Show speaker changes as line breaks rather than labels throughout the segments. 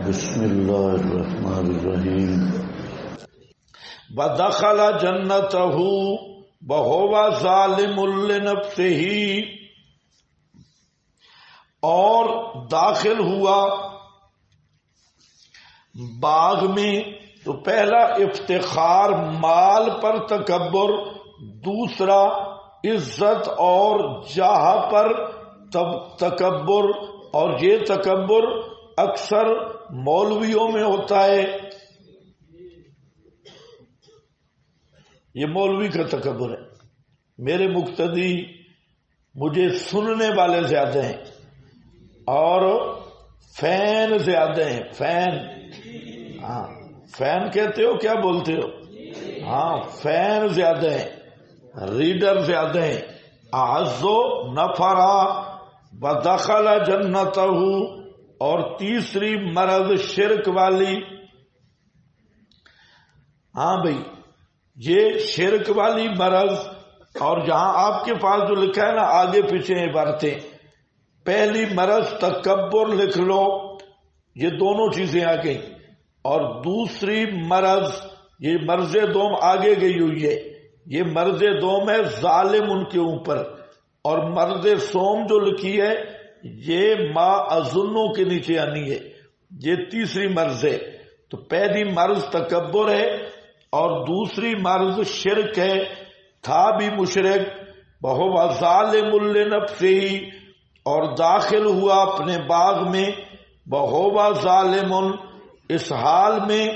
بسم اللہ الرحمن الرحیم ودخل جنتہ وہو ظالم لنفسہ، اور داخل ہوا باغ میں. تو پہلا افتخار مال پر تکبر، دوسرا عزت اور جاہ پر تکبر. اور یہ تکبر اکثر مولویوں میں ہوتا ہے. یہ مولوی کا تکبر ہے. میرے مقتدی مجھے سننے والے زیادہ ہیں اور فین زیادہ ہیں. فین، ہاں فین کہتے ہو کیا بولتے ہو؟ ہاں فین زیادہ ہیں، ریڈر زیادہ ہیں. اعزو نفرا ودخل جنتہ، اور تیسری مرض شرک والی. ہاں بھائی یہ شرک والی مرض. اور جہاں آپ کے پاس جو لکھا ہے نا آگے پیچھے عبارتیں، پہلی مرض تکبر لکھ لو، یہ دونوں چیزیں آ گئی. اور دوسری مرض، یہ مرض دوم آگے گئی ہوئی ہے، یہ مرض دوم ہے ظالم ان کے اوپر. اور مرض سوم جو لکھی ہے یہ ما اظنوں کے نیچے آنی ہے، یہ تیسری مرض ہے. تو پہلی مرض تکبر ہے اور دوسری مرض شرک ہے. تھا بھی مشرک، وہو ظالم لنفسہ، اور داخل ہوا اپنے باغ میں، وہو ظالم، اس حال میں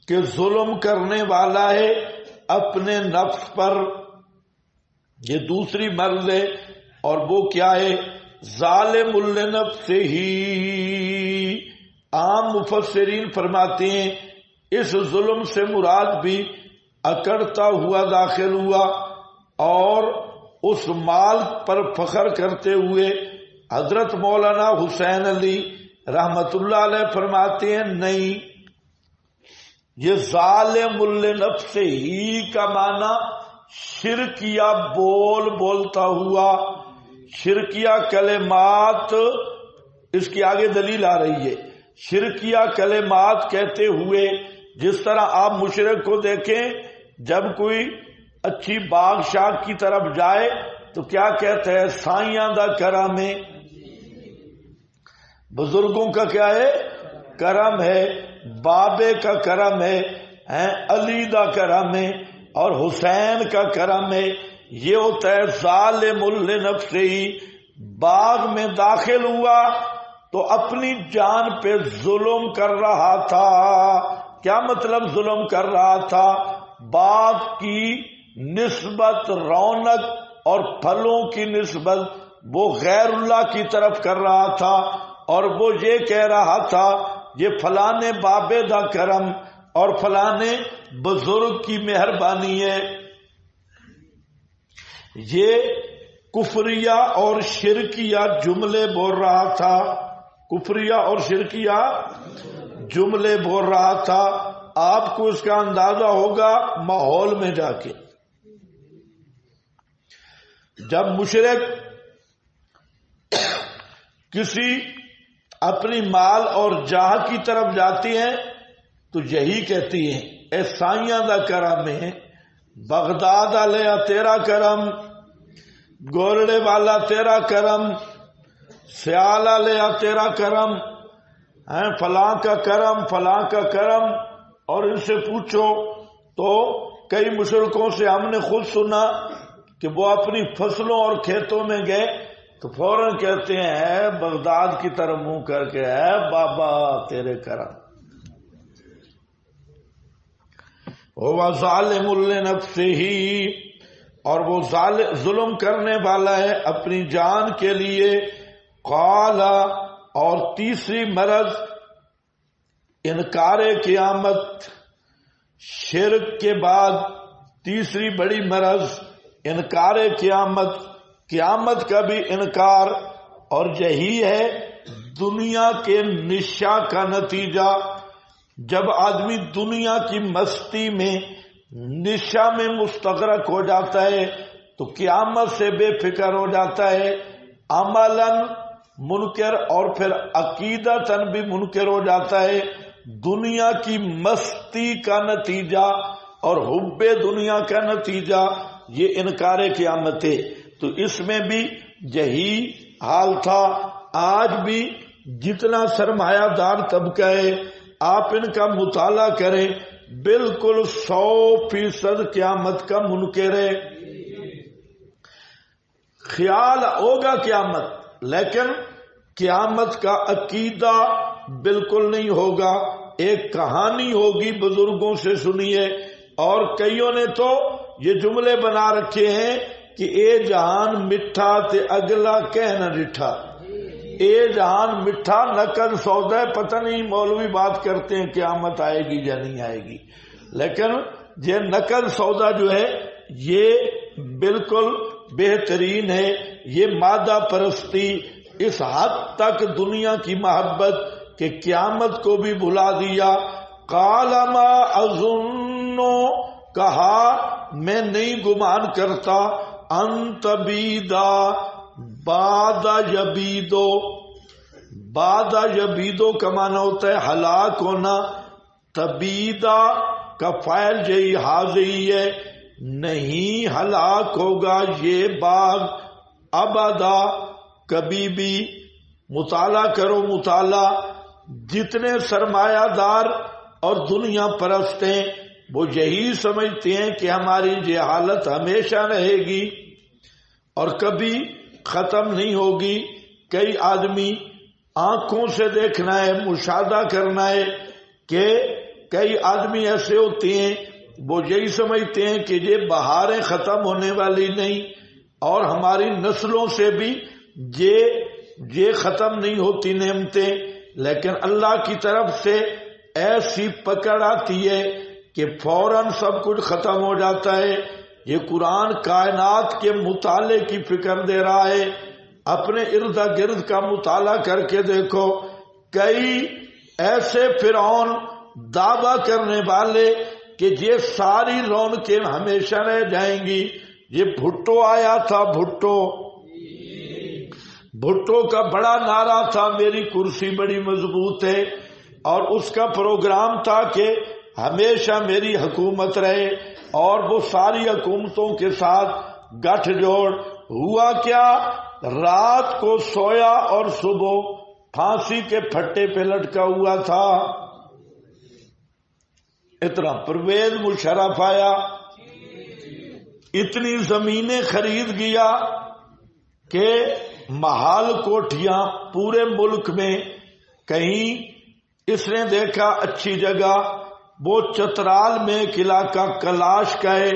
کہ ظلم کرنے والا ہے اپنے نفس پر. یہ دوسری مرض ہے. اور وہ کیا ہے؟ ظالم لنفسہ. عام مفسرین فرماتے ہیں اس ظلم سے مراد بھی اکڑتا ہوا داخل ہوا. اور اس مال پر فخر کرتے ہوئے حضرت مولانا حسین علی رحمت اللہ علیہ فرماتے ہیں نہیں، یہ ظالم لنفسہ کا معنی شرکیہ بول بولتا ہوا، شرکیہ کلمات. اس کی آگے دلیل آ رہی ہے. شرکیہ کلمات کہتے ہوئے، جس طرح آپ مشرک کو دیکھیں جب کوئی اچھی باغ شاخ کی طرف جائے تو کیا کہتا ہے؟ سائیاں دا کرم ہے. بزرگوں کا کیا ہے؟ کرم ہے. بابے کا کرم ہے، علی دا کرم ہے، اور حسین کا کرم ہے. یہ ہوتا ہے ظالم لنفسہ. باغ میں داخل ہوا تو اپنی جان پہ ظلم کر رہا تھا. کیا مطلب ظلم کر رہا تھا؟ باغ کی نسبت، رونق اور پھلوں کی نسبت وہ غیر اللہ کی طرف کر رہا تھا. اور وہ یہ کہہ رہا تھا یہ فلانے بابے دا کرم اور فلانے بزرگ کی مہربانی ہے. یہ کفریہ اور شرکیہ جملے بول رہا تھا. کفریہ اور شرکیہ جملے بول رہا تھا. آپ کو اس کا اندازہ ہوگا ماحول میں جا کے. جب مشرک کسی اپنی مال اور جاہ کی طرف جاتی ہیں تو یہی کہتی ہیں اے سائیاں دا کرم ہے، بغداد علیہ تیرا کرم، گولڑے والا تیرا کرم، سیال علیہ تیرا کرم، فلاں کا کرم، فلاں کا کرم. اور ان سے پوچھو تو کئی مشرکوں سے ہم نے خود سنا کہ وہ اپنی فصلوں اور کھیتوں میں گئے تو فوراً کہتے ہیں بغداد کی طرف منہ کر کے ہے بابا تیرے کرم. وہ ظالم لنفسہ، اور وہ ظلم کرنے والا ہے اپنی جان کے لیے. قال، اور تیسری مرض انکار قیامت. شرک کے بعد تیسری بڑی مرض انکار قیامت، قیامت کا بھی انکار. اور یہی ہے دنیا کے نشہ کا نتیجہ. جب آدمی دنیا کی مستی میں، نشہ میں مستغرق ہو جاتا ہے تو قیامت سے بے فکر ہو جاتا ہے. عملاً منکر اور پھر عقیدتاً بھی منکر ہو جاتا ہے. دنیا کی مستی کا نتیجہ اور حب دنیا کا نتیجہ یہ انکار قیامت ہے. تو اس میں بھی یہی حال تھا. آج بھی جتنا سرمایہ دار طبقہ ہے آپ ان کا مطالعہ کریں، بالکل 100% قیامت کا منکر ہے. خیال ہوگا قیامت، لیکن قیامت کا عقیدہ بالکل نہیں ہوگا. ایک کہانی ہوگی بزرگوں سے سنیے، اور کئیوں نے تو یہ جملے بنا رکھے ہیں کہ اے جہان مٹھا تے اگلا کہنا ڈٹھا. اے جہان مٹھا نقد سودا، پتہ نہیں مولوی بات کرتے ہیں قیامت آئے گی یا نہیں آئے گی، لیکن یہ نقد سودا جو ہے یہ بالکل بہترین ہے. یہ مادہ پرستی اس حد تک دنیا کی محبت کہ قیامت کو بھی بھلا دیا. قال ما اظن، کہا میں نہیں گمان کرتا، ان تبیدا بعد یبیدو. بعد یبیدو کا معنی ہوتا ہے ہلاک ہونا. تبیدا کا فاعل یہی حاضری ہے، نہیں ہلاک ہوگا یہ باغ ابدا کبھی بھی. مطالعہ کرو مطالعہ. جتنے سرمایہ دار اور دنیا پرست ہیں وہ یہی سمجھتے ہیں کہ ہماری یہ حالت ہمیشہ رہے گی اور کبھی ختم نہیں ہوگی. کئی آدمی آنکھوں سے دیکھنا ہے، مشاہدہ کرنا ہے کہ کئی آدمی ایسے ہوتے ہیں وہ یہی سمجھتے ہیں کہ یہ بہاریں ختم ہونے والی نہیں اور ہماری نسلوں سے بھی یہ ختم نہیں ہوتی نعمتیں. لیکن اللہ کی طرف سے ایسی پکڑ آتی ہے کہ فوراً سب کچھ ختم ہو جاتا ہے. یہ قرآن کائنات کے مطالعے کی فکر دے رہا ہے. اپنے ارد گرد کا مطالعہ کر کے دیکھو، کئی ایسے فرعون دعویٰ کرنے والے کہ یہ ساری رونقیں ہمیشہ رہ جائیں گی. یہ بھٹو آیا تھا، بھٹو کا بڑا نعرہ تھا میری کرسی بڑی مضبوط ہے، اور اس کا پروگرام تھا کہ ہمیشہ میری حکومت رہے، اور وہ ساری حکومتوں کے ساتھ گٹھ جوڑ. ہوا کیا؟ رات کو سویا اور صبح پھانسی کے پھٹے پہ لٹکا ہوا تھا. اتنا پرویز مشرف آیا، اتنی زمینیں خرید گیا کہ محال کوٹھیاں پورے ملک میں. کہیں اس نے دیکھا اچھی جگہ، وہ چترال میں ایک علاقہ کلاش کا ہے.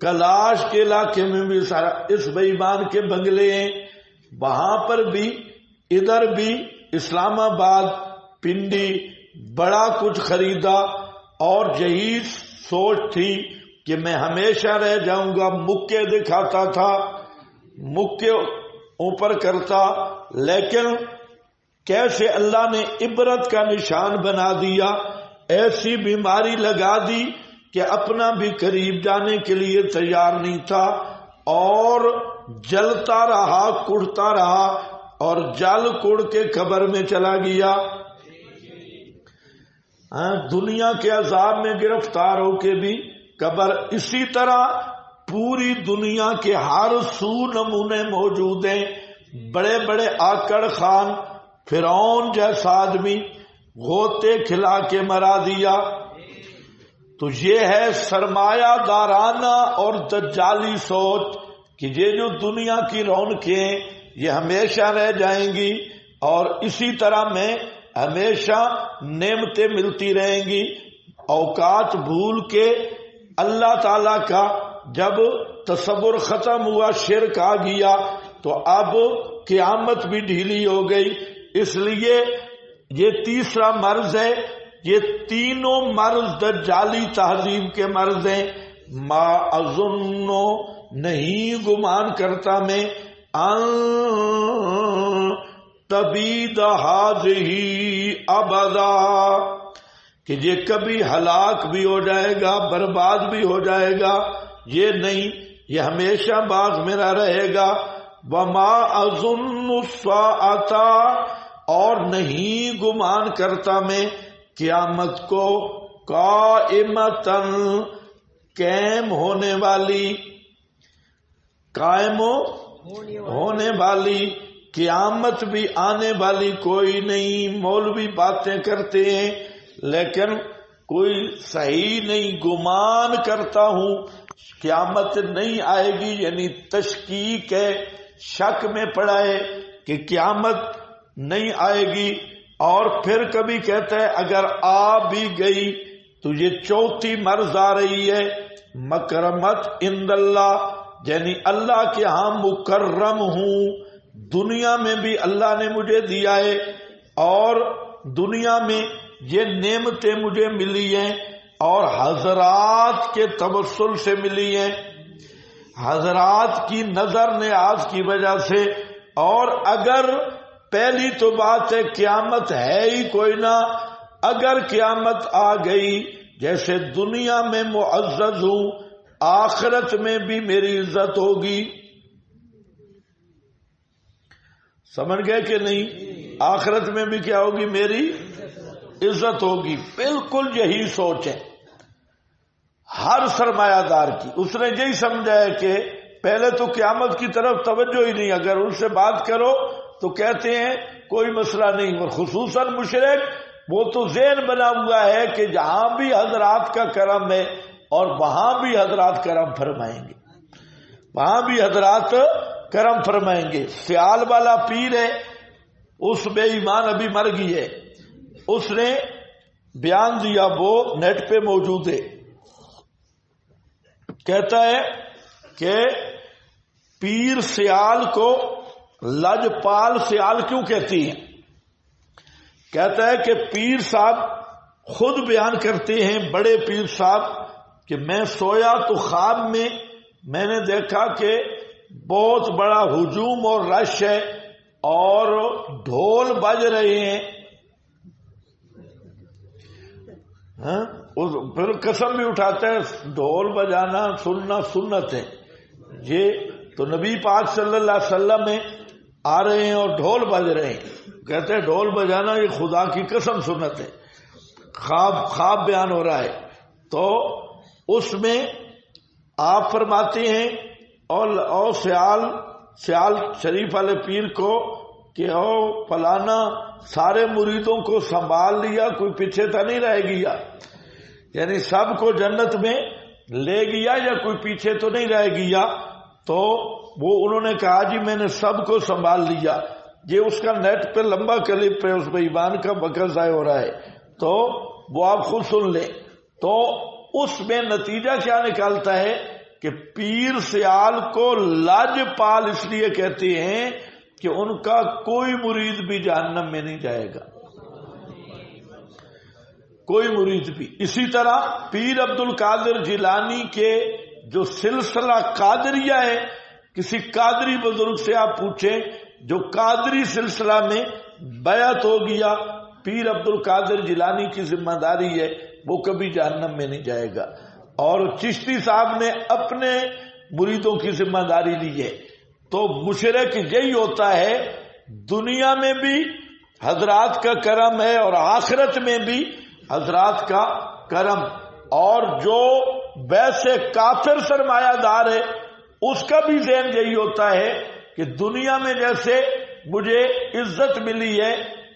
کلاش کے علاقے میں بھی سارا اس بے ایمان کے بنگلے ہیں. وہاں پر بھی ادھر بھی اسلام آباد پنڈی بڑا کچھ خریدا، اور یہی سوچ تھی کہ میں ہمیشہ رہ جاؤں گا. مکے دکھاتا تھا، مکے اوپر کرتا، لیکن کیسے اللہ نے عبرت کا نشان بنا دیا. ایسی بیماری لگا دی کہ اپنا بھی قریب جانے کے لیے تیار نہیں تھا، اور جلتا رہا، کڑتا رہا، اور جل کڑ کے قبر میں چلا گیا. دنیا کے عذاب میں گرفتار ہو کے بھی قبر. اسی طرح پوری دنیا کے ہر سو نمونے موجود ہیں. بڑے بڑے آکڑ خان، فرعون جیسا آدمی غوطے کھلا کے مرا دیا. تو یہ ہے سرمایہ دارانہ اور دجالی سوچ کہ یہ جو دنیا کی رونقیں یہ ہمیشہ رہ جائیں گی، اور اسی طرح میں ہمیشہ نعمتیں ملتی رہیں گی. اوقات بھول کے اللہ تعالی کا جب تصور ختم ہوا، شرک آ گیا، تو اب قیامت بھی ڈھیلی ہو گئی. اس لیے یہ تیسرا مرض ہے. یہ تینوں مرض دجالی تہذیب کے مرض ہیں. ما اظنو، نہیں گمان کرتا میں، ان تبید ہذہ ابدا، کہ یہ کبھی ہلاک بھی ہو جائے گا، برباد بھی ہو جائے گا. یہ نہیں، یہ ہمیشہ باغ میرا رہے گا. وما اظن الساعۃ، اور نہیں گمان کرتا میں قیامت کو، قائمتاً قائم ہونے والی، قائم ہونے والی، قیامت بھی آنے والی کوئی نہیں۔ مولوی باتیں کرتے ہیں لیکن کوئی صحیح نہیں، گمان کرتا ہوں قیامت نہیں آئے گی، یعنی تشکیک ہے، شک میں پڑا ہے کہ قیامت نہیں آئے گی۔ اور پھر کبھی کہتا ہے اگر آ بھی گئی تو یہ چوتھی مرض آ رہی ہے، مکرمت عند اللہ، یعنی اللہ کے ہاں مکرم ہوں، دنیا میں بھی اللہ نے مجھے دیا ہے اور دنیا میں یہ نعمتیں مجھے ملی ہیں اور حضرات کے توسل سے ملی ہیں، حضرات کی نظر نیاز کی وجہ سے۔ اور اگر پہلی تو بات ہے قیامت ہے ہی کوئی نہ، اگر قیامت آ گئی جیسے دنیا میں معزز ہوں، آخرت میں بھی میری عزت ہوگی۔ سمجھ گئے کہ نہیں؟ آخرت میں بھی کیا ہوگی؟ میری عزت ہوگی۔ بالکل یہی سوچ ہے ہر سرمایہ دار کی۔ اس نے یہی سمجھا ہے کہ پہلے تو قیامت کی طرف توجہ ہی نہیں، اگر ان سے بات کرو تو کہتے ہیں کوئی مسئلہ نہیں، اور خصوصاً مشرک وہ تو ذہن بنا ہوا ہے کہ جہاں بھی حضرات کا کرم ہے اور وہاں بھی حضرات کرم فرمائیں گے، وہاں بھی حضرات کرم فرمائیں گے۔ سیال والا پیر ہے، اس بے ایمان ابھی مر گئی ہے، اس نے بیان دیا، وہ نیٹ پہ موجود ہے، کہتا ہے کہ پیر سیال کو لجپال سیال کیوں کہتی ہیں؟ کہتا ہے کہ پیر صاحب خود بیان کرتے ہیں، بڑے پیر صاحب، کہ میں سویا تو خواب میں نے دیکھا کہ بہت بڑا ہجوم اور رش ہے اور ڈھول بج رہے ہیں۔ پھر قسم بھی اٹھاتا ہے ڈھول بجانا سننا سنت ہے، یہ تو نبی پاک صلی اللہ علیہ وسلم میں آ رہے ہیں اور ڈھول بج رہے ہیں، کہتے ہیں ڈھول بجانا یہ خدا کی قسم سنت ہے، خواب بیان ہو رہا ہے۔ تو اس میں آپ فرماتے ہیں اور سیال شریف والے پیر کو کہ او فلانا سارے مریدوں کو سنبھال لیا، کوئی پیچھے تو نہیں رہ گیا، یعنی سب کو جنت میں لے گیا یا کوئی پیچھے تو نہیں رہ گیا۔ تو وہ انہوں نے کہا جی میں نے سب کو سنبھال لیا۔ یہ اس کا نیٹ پہ لمبا کلپ ہے، اس پہ ایمان کا وقت ضائع ہو رہا ہے، تو وہ آپ خود سن لیں۔ تو اس میں نتیجہ کیا نکالتا ہے کہ پیر سیال کو لاجپال اس لیے کہتے ہیں کہ ان کا کوئی مرید بھی جہنم میں نہیں جائے گا، کوئی مرید بھی۔ اسی طرح پیر عبد القادر جیلانی کے جو سلسلہ قادریہ ہے، کسی قادری بزرگ سے آپ پوچھیں جو قادری سلسلہ میں بیعت ہو گیا، پیر عبد القادر جیلانی کی ذمہ داری ہے، وہ کبھی جہنم میں نہیں جائے گا۔ اور چشتی صاحب نے اپنے مریدوں کی ذمہ داری لی ہے۔ تو مشرک یہی ہوتا ہے، دنیا میں بھی حضرات کا کرم ہے اور آخرت میں بھی حضرات کا کرم، اور جو ویسے کافر سرمایہ دار ہے اس کا بھی ذہن یہی ہوتا ہے کہ دنیا میں جیسے مجھے عزت ملی ہے،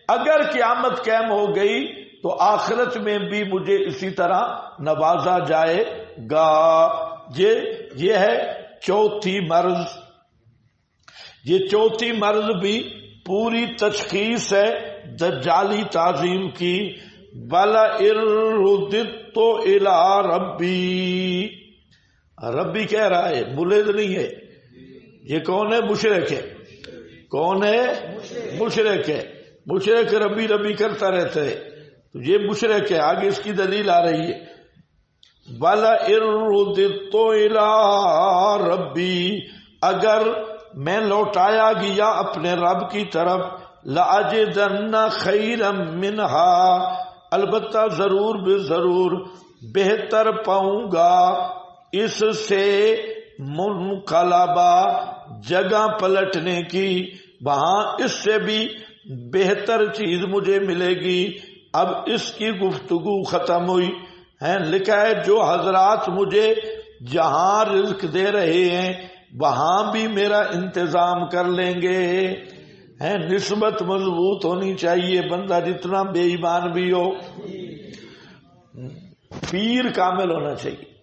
اگر قیامت قائم ہو گئی تو آخرت میں بھی مجھے اسی طرح نوازا جائے گا۔ یہ ہے چوتھی مرض۔ یہ چوتھی مرض بھی پوری تشخیص ہے دجالی تعظیم کی۔ وَلَئِن رُدِدتُّ إِلَىٰ رَبِّي، ربی کہہ رہا ہے، ملحد نہیں ہے۔ یہ کون ہے؟ مشرک ہے۔ کون ہے؟ مشرک ہے۔ مشرک ربی ربی کرتا رہتا ہے، تو یہ مشرک ہے۔ آگے اس کی دلیل آ رہی ہے، وَلَئِن رُدِدتُّ إِلَىٰ رَبِّي، اگر میں لوٹایا گیا اپنے رب کی طرف، لَأَجِدَنَّ خَيْرًا مِّنْهَا، البتہ ضرور بے ضرور بہتر پاؤں گا اس سے منقلبا جگہ پلٹنے کی، وہاں اس سے بھی بہتر چیز مجھے ملے گی۔ اب اس کی گفتگو ختم ہوئی ہے۔ لکھا ہے جو حضرات مجھے جہاں رزق دے رہے ہیں وہاں بھی میرا انتظام کر لیں گے۔ ہے نسبت مضبوط ہونی چاہیے، بندہ جتنا بے ایمان بھی ہو، پیر کامل ہونا چاہیے۔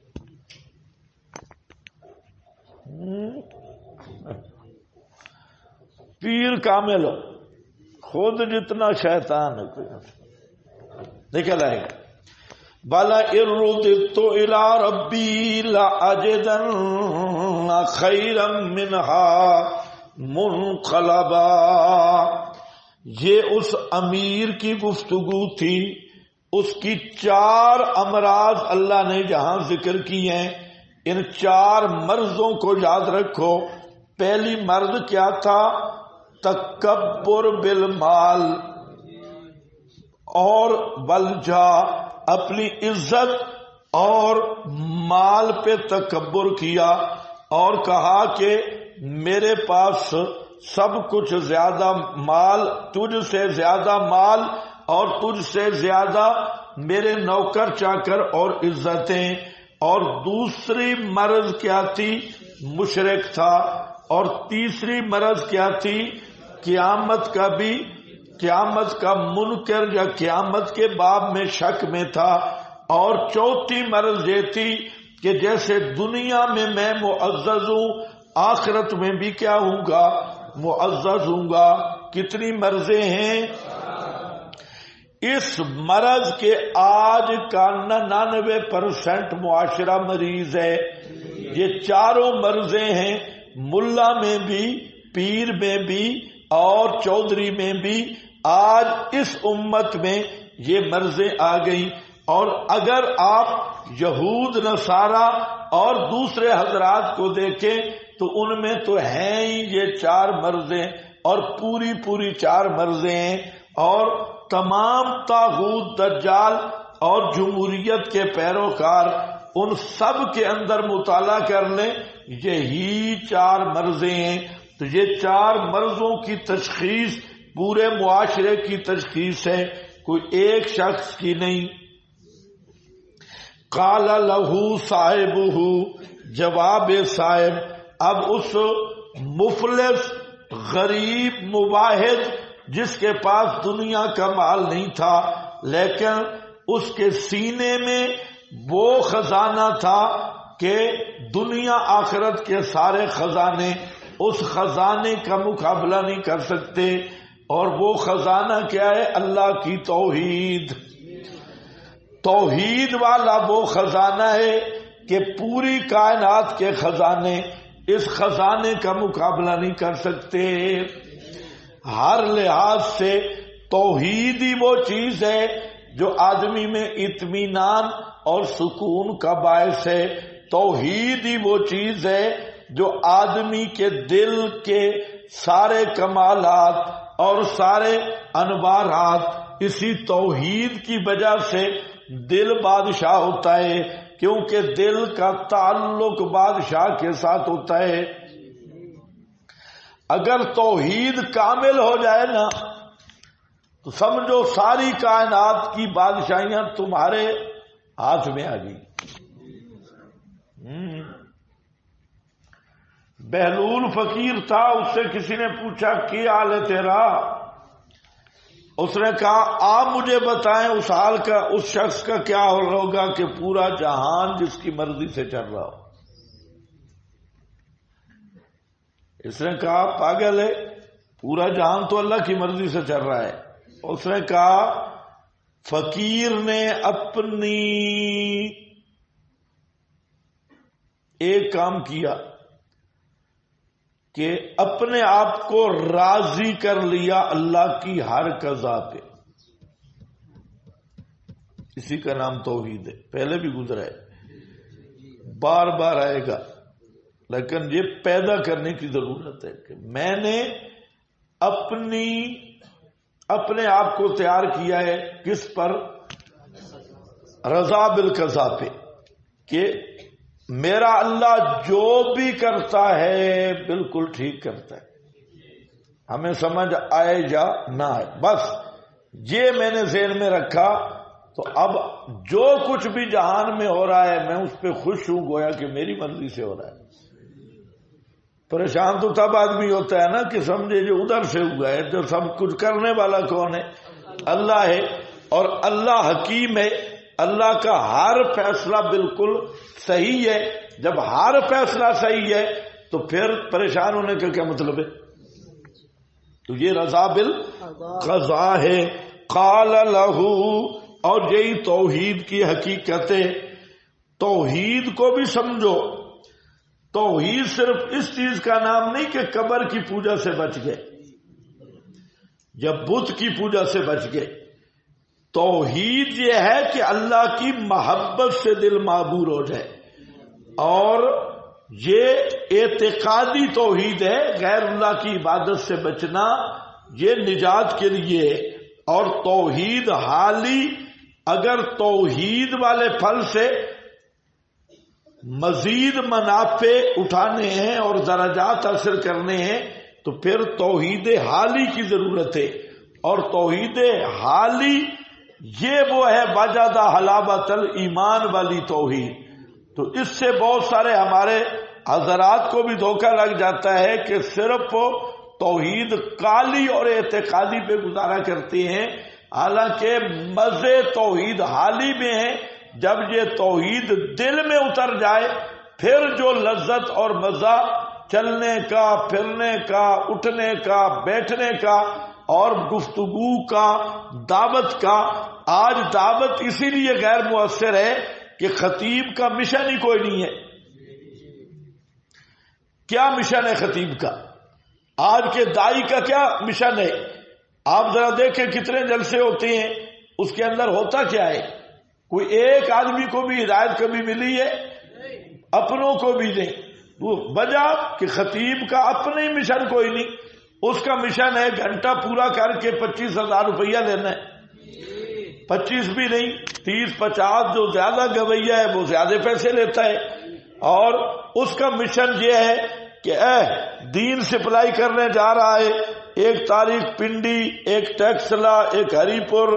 پیر کامل ہو، خود جتنا شیطان نکل آئے گا۔ بلا ارددت الى ربی لاجدن خیرا منها منقلبا۔ یہ اس امیر کی گفتگو تھی، اس کی 4 امراض اللہ نے جہاں ذکر کی ہیں، ان 4 مرضوں کو یاد رکھو۔ پہلی مرض کیا تھا؟ تکبر بالمال اور والجا، اپنی عزت اور مال پہ تکبر کیا اور کہا کہ میرے پاس سب کچھ زیادہ مال، تجھ سے زیادہ مال اور تجھ سے زیادہ میرے نوکر چاکر اور عزتیں۔ اور دوسری مرض کیا تھی؟ مشرک تھا۔ اور تیسری مرض کیا تھی؟ قیامت کا منکر یا قیامت کے باب میں شک میں تھا۔ اور چوتھی مرض یہ تھی کہ جیسے دنیا میں میں معزز ہوں، آخرت میں بھی کیا ہوں گا؟ معزز ہوں گا۔ کتنی مرضیں ہیں؟ اس مرض کے آج کا 99% معاشرہ مریض ہے۔ یہ چاروں مرضیں ہیں، ملا میں بھی، پیر میں بھی اور چودھری میں بھی۔ آج اس امت میں یہ مرضیں آ گئی۔ اور اگر آپ یہود نصارہ اور دوسرے حضرات کو دیکھیں تو ان میں تو ہیں ہی یہ 4 مرضیں، اور پوری 4 مرضیں ہیں۔ اور تمام طاغوت، دجال اور جمہوریت کے پیروکار ان سب کے اندر مطالعہ کر لیں، یہی 4 مرضیں ہیں۔ تو یہ 4 مرضوں کی تشخیص پورے معاشرے کی تشخیص ہے، کوئی ایک شخص کی نہیں۔ قال لہو صاحبہ، جواب صاحب، اب اس مفلس غریب مواحد جس کے پاس دنیا کا مال نہیں تھا لیکن اس کے سینے میں وہ خزانہ تھا کہ دنیا آخرت کے سارے خزانے اس خزانے کا مقابلہ نہیں کر سکتے۔ اور وہ خزانہ کیا ہے؟ اللہ کی توحید۔ توحید والا وہ خزانہ ہے کہ پوری کائنات کے خزانے اس خزانے کا مقابلہ نہیں کر سکتے۔ ہر لحاظ سے توحید ہی وہ چیز ہے جو آدمی میں اطمینان اور سکون کا باعث ہے۔ توحید ہی وہ چیز ہے جو آدمی کے دل کے سارے کمالات اور سارے انوارات اسی توحید کی وجہ سے دل بادشاہ ہوتا ہے، کیونکہ دل کا تعلق بادشاہ کے ساتھ ہوتا ہے۔ اگر توحید کامل ہو جائے نا تو سمجھو ساری کائنات کی بادشاہیاں تمہارے ہاتھ میں آ گئی۔ بہلول فقیر تھا، اس سے کسی نے پوچھا کیا حال ہے تیرا؟ اس نے کہا آپ مجھے بتائیں اس حال کا، اس شخص کا کیا حال ہوگا کہ پورا جہان جس کی مرضی سے چل رہا ہو۔ اس نے کہا پاگل ہے، پورا جہان تو اللہ کی مرضی سے چل رہا ہے۔ اس نے کہا فقیر نے اپنی ایک کام کیا کہ اپنے آپ کو راضی کر لیا اللہ کی ہر قضا پہ۔ اسی کا نام توحید ہے، پہلے بھی گزرا ہے، بار بار آئے گا، لیکن یہ پیدا کرنے کی ضرورت ہے کہ میں نے اپنے آپ کو تیار کیا ہے کس پر؟ رضا بالقضا پہ، کہ میرا اللہ جو بھی کرتا ہے بالکل ٹھیک کرتا ہے، ہمیں سمجھ آئے یا نہ آئے، بس یہ میں نے ذہن میں رکھا، تو اب جو کچھ بھی جہان میں ہو رہا ہے میں اس پہ خوش ہوں، گویا کہ میری مرضی سے ہو رہا ہے۔ پریشان تو تب آدمی ہوتا ہے نا کہ سمجھے جو ادھر سے ہوا ہے، جو سب کچھ کرنے والا کون ہے؟ اللہ ہے، اور اللہ حکیم ہے، اللہ کا ہر فیصلہ بالکل صحیح ہے۔ جب ہر فیصلہ صحیح ہے تو پھر پریشان ہونے کا کیا مطلب ہے؟ تو یہ رضا بالقضاء ہے۔ قال لہ، اور یہی توحید کی حقیقت ہے۔ توحید کو بھی سمجھو، توحید صرف اس چیز کا نام نہیں کہ قبر کی پوجا سے بچ گئے یا بت کی پوجا سے بچ گئے۔ توحید یہ ہے کہ اللہ کی محبت سے دل معبور ہو جائے، اور یہ اعتقادی توحید ہے، غیر اللہ کی عبادت سے بچنا یہ نجات کے لیے۔ اور توحید حالی، اگر توحید والے پھل سے مزید منافع اٹھانے ہیں اور درجات حاصل کرنے ہیں تو پھر توحید حالی کی ضرورت ہے۔ اور توحید حالی یہ وہ ہے وجد حلاوت الایمان والی توحید۔ تو اس سے بہت سارے ہمارے حضرات کو بھی دھوکہ لگ جاتا ہے کہ صرف توحید قالی اور اعتقادی پہ گزارا کرتے ہیں، حالانکہ مزے توحید حالی میں ہیں۔ جب یہ توحید دل میں اتر جائے پھر جو لذت اور مزہ چلنے کا، پھرنے کا، اٹھنے کا، بیٹھنے کا اور گفتگو کا، دعوت کا۔ آج دعوت اسی لیے غیر مؤثر ہے کہ خطیب کا مشن ہی کوئی نہیں ہے۔ کیا مشن ہے خطیب کا؟ آج کے دائی کا کیا مشن ہے؟ آپ ذرا دیکھیں کتنے جلسے ہوتے ہیں، اس کے اندر ہوتا کیا ہے؟ کوئی ایک آدمی کو بھی ہدایت کبھی ملی ہے؟ اپنوں کو بھی نہیں۔ وہ وجہ کہ خطیب کا اپنے ہی مشن کوئی نہیں، اس کا مشن ہے گھنٹہ پورا کر کے 25,000 روپیہ لینا ہے۔ 25 بھی نہیں، 30-50، جو زیادہ گویہ ہے وہ زیادہ پیسے لیتا ہے۔ اور اس کا مشن یہ ہے کہ دین سپلائی کرنے جا رہا ہے، ایک تاریخ پنڈی، ایک ٹیکسلا، ایک ہری پور،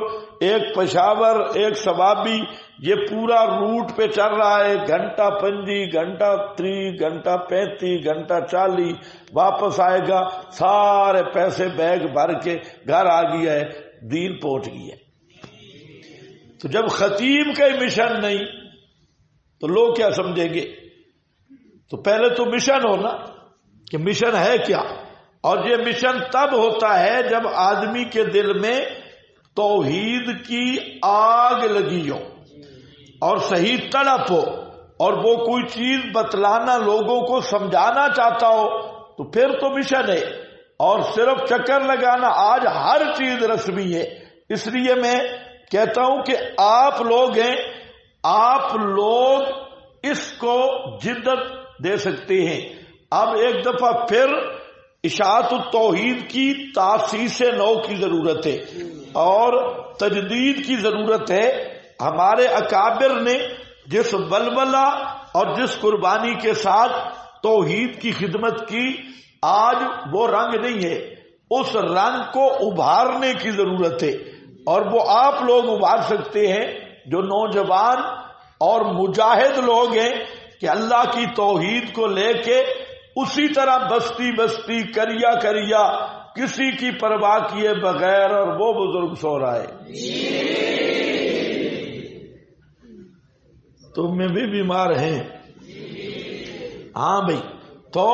ایک پشاور، ایک سوابی، یہ پورا روٹ پہ چل رہا ہے۔ گھنٹہ 25، گھنٹہ 30، گھنٹہ 35، گھنٹہ 40، واپس آئے گا، سارے پیسے بیگ بھر کے گھر آ گیا ہے، دین پہنچ گیا ہے۔ تو جب خطیب کا ہی مشن نہیں تو لوگ کیا سمجھیں گے؟ تو پہلے تو مشن ہونا کہ مشن ہے کیا، اور یہ مشن تب ہوتا ہے جب آدمی کے دل میں توحید کی آگ لگی ہو اور صحیح تڑپ ہو، اور وہ کوئی چیز بتلانا، لوگوں کو سمجھانا چاہتا ہو، تو پھر تو مشن ہے۔ اور صرف چکر لگانا آج ہر چیز رسمی ہے۔ اس لیے میں کہتا ہوں کہ آپ لوگ ہیں، آپ لوگ اس کو جدت دے سکتے ہیں۔ اب ایک دفعہ پھر اشاعت التوحید کی تاسیس نو کی ضرورت ہے اور تجدید کی ضرورت ہے۔ ہمارے اکابر نے جس ولولہ اور جس قربانی کے ساتھ توحید کی خدمت کی، آج وہ رنگ نہیں ہے، اس رنگ کو ابھارنے کی ضرورت ہے، اور وہ آپ لوگ ابھار سکتے ہیں جو نوجوان اور مجاہد لوگ ہیں کہ اللہ کی توحید کو لے کے اسی طرح بستی بستی، کریا کریا، کسی کی پرواہ کیے بغیر، اور وہ بزرگ سو رہا ہے۔ تم میں بھی بیمار ہیں؟ ہاں بھائی، تو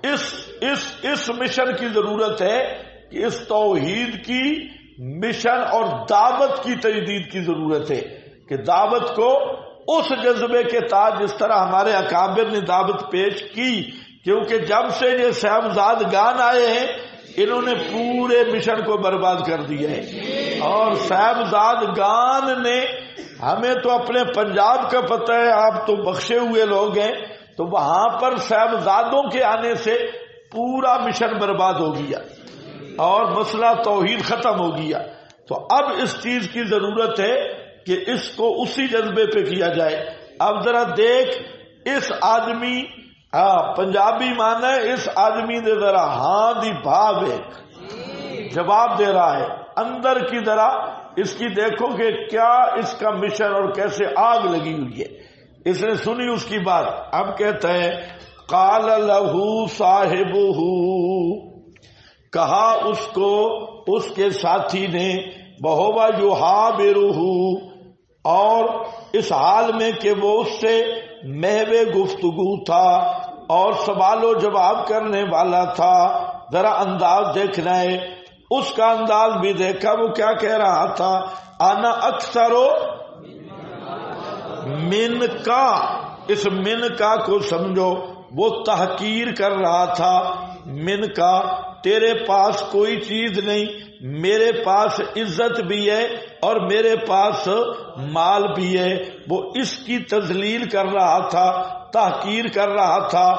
اس مشن کی ضرورت ہے کہ اس توحید کی مشن اور دعوت کی تجدید کی ضرورت ہے کہ دعوت کو اس جذبے کے تحت جس طرح ہمارے اکابر نے دعوت پیش کی، کیونکہ جب سے یہ صاحبزاد گان آئے ہیں انہوں نے پورے مشن کو برباد کر دیا ہے۔ اور صاحبزاد گان نے، ہمیں تو اپنے پنجاب کا پتہ ہے، آپ تو بخشے ہوئے لوگ ہیں، تو وہاں پر صاحبزادوں کے آنے سے پورا مشن برباد ہو گیا اور مسئلہ توحید ختم ہو گیا۔ تو اب اس چیز کی ضرورت ہے کہ اس کو اسی جذبے پہ کیا جائے۔ اب ذرا دیکھ اس آدمی پنجابی مانا ہے اس آدمی دے ذرا ہاں دی بھاو ایک جواب دے رہا ہے اندر کی ذرا اس کی دیکھو کہ کیا اس کا مشن اور کیسے آگ لگی ہوئی ہے. اس نے سنی اس کی بات. اب کہتا ہے قال لہو صاحبہ، کہا اس کو اس کے ساتھی نے بہوا یحاورہ، اور اس حال میں کہ وہ اس سے محو گفتگو تھا اور سوال و جواب کرنے والا تھا. ذرا انداز دیکھنا ہے، اس کا انداز بھی دیکھا. وہ کیا کہہ رہا تھا؟ انا اکثر من کا، اس من کا کو سمجھو، وہ تحقیر کر رہا تھا. من کا، تیرے پاس کوئی چیز نہیں، میرے پاس عزت بھی ہے اور میرے پاس مال بھی ہے. وہ اس کی تذلیل کر رہا تھا، تحقیر کر رہا تھا.